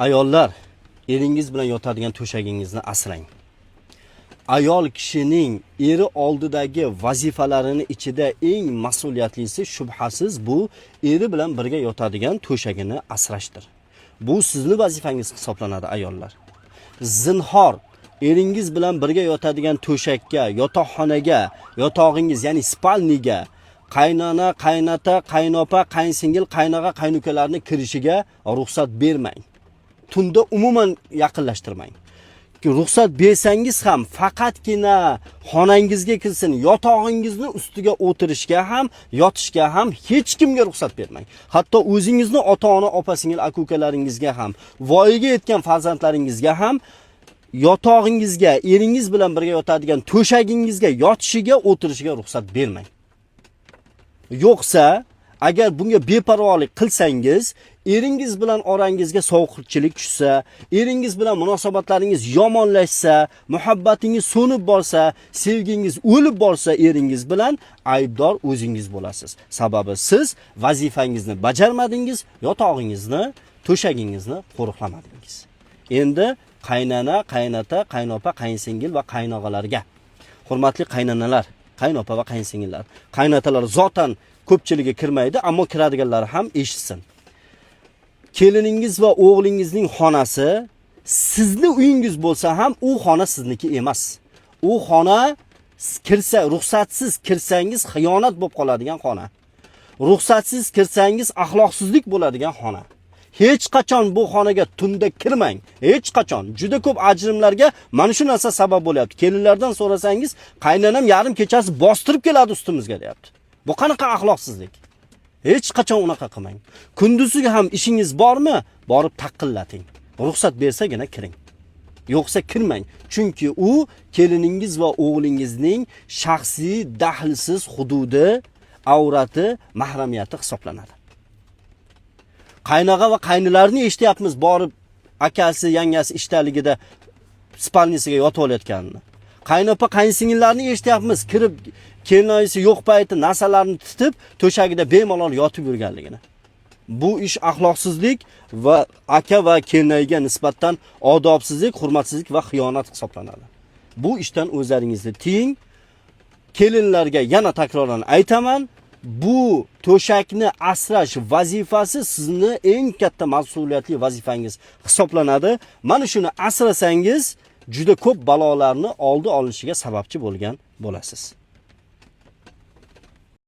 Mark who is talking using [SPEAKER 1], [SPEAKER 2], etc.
[SPEAKER 1] Ayollar, eringiz bilan yotadigan to'shagingizni asrang. Ayol kishining eri oldidagi vazifalarini ichida eng mas'uliyatlisi shubhasiz bu eri bilan birga yotadigan to'shagini asrashdir. Bu sizning vazifangiz hisoblanadi ayollar. Zinhor eringiz bilan birga yotadigan to'shakka, yotoqxonaga, yotog'ingiz, ya'ni spalniga qaynona, qaynota, qaynopa, qaynsingil, qaynoqa, qaynukalarni kirishiga ruxsat bermang. Tunda umuman yaqinlashtirmang. Ruxsat bersangiz ham faqatgina xonangizga kirsin, yotog'ingizni ustiga o'tirishga ham, yotishga ham hech kimga ruxsat bermang. Hatto o'zingizni ota-ona, opa-singil, aka-ukalaringizga ham, voyaga yetgan farzandlaringizga ham yotog'ingizga, eringiz bilan birga yotadigan to'shagingizga yotishiga, o'tirishiga ruxsat bermang. Yo'qsa, agar bunga beparvolik qilsangiz, eringiz bilan orangizga sovuqchilik tushsa, eringiz bilan munosabatlaringiz yomonlashsa, muhabbatingiz so'nib borsa, sevgingiz o'lib borsa, eringiz bilan aybdor o'zingiz bo'lasiz. Sababi siz vazifangizni bajarmadingiz, yotog'ingizni, to'shagingizni qo'riqlamadingiz. Endi qaynona, qaynota, qaynopa, qaynsingil va qaynog'alarga. Hurmatli qaynanalar, qaynopa va qaynsingillar. Qaynotalar zotan ko'pchiligi kirmaydi, ammo kiradiganlar ham eshitsin. Keliningiz va o'g'lingizning xonasi sizni uyingiz bo'lsa ham u xona sizniki emas. U xona kirsa, ruxsatsiz kirsangiz xiyonat bo'lib qoladigan xona. Ruxsatsiz kirsangiz axloqsizlik bo'ladigan xona. Hech qachon bu xonaga tunda kirmang. Hech qachon. Juda ko'p ajrimlarga mana shu narsa sabab bo'lyapti. Kelinlardan so'rasangiz, qaynonam yarim kechasi bostirib keladi ustimizga deyapti. Bu qanaqa axloqsizlik? Hech qachon unaqa qilmang. Kunduziga ham ishingiz bormi? Borib taqillating. Ruxsat bersagina kiring. Yo'qsa kirmang. Chunki u keliningiz va o'g'lingizning shaxsiy, dahlsiz hududi, avrati, mahramiyati hisoblanadi. Qaynoqa va qaynilarni eshityapmiz, borib akasi, yangasi ishdaligida spalnisiga yotib olayotganini. Qaynopa, qaynsingillarni eshityapmiz, kirib kelinoyisi yo'q payti nasalarni titib, to'shagida bemalol yotib yurganligini. Bu ish axloqsizlik va aka va kelinoyiga nisbatan odobsizlik, hurmatsizlik va xiyonat hisoblanadi. Bu ishdan o'zlaringizni tiying. Kelinlarga yana takrorlan aytaman, bu to'shakni asrash vazifasi sizni eng katta mas'uliyatli vazifangiz hisoblanadi. Mana shuni asrasangiz juda ko'p balolarni oldi olinishiga sababchi bo'lgan bo'lasiz.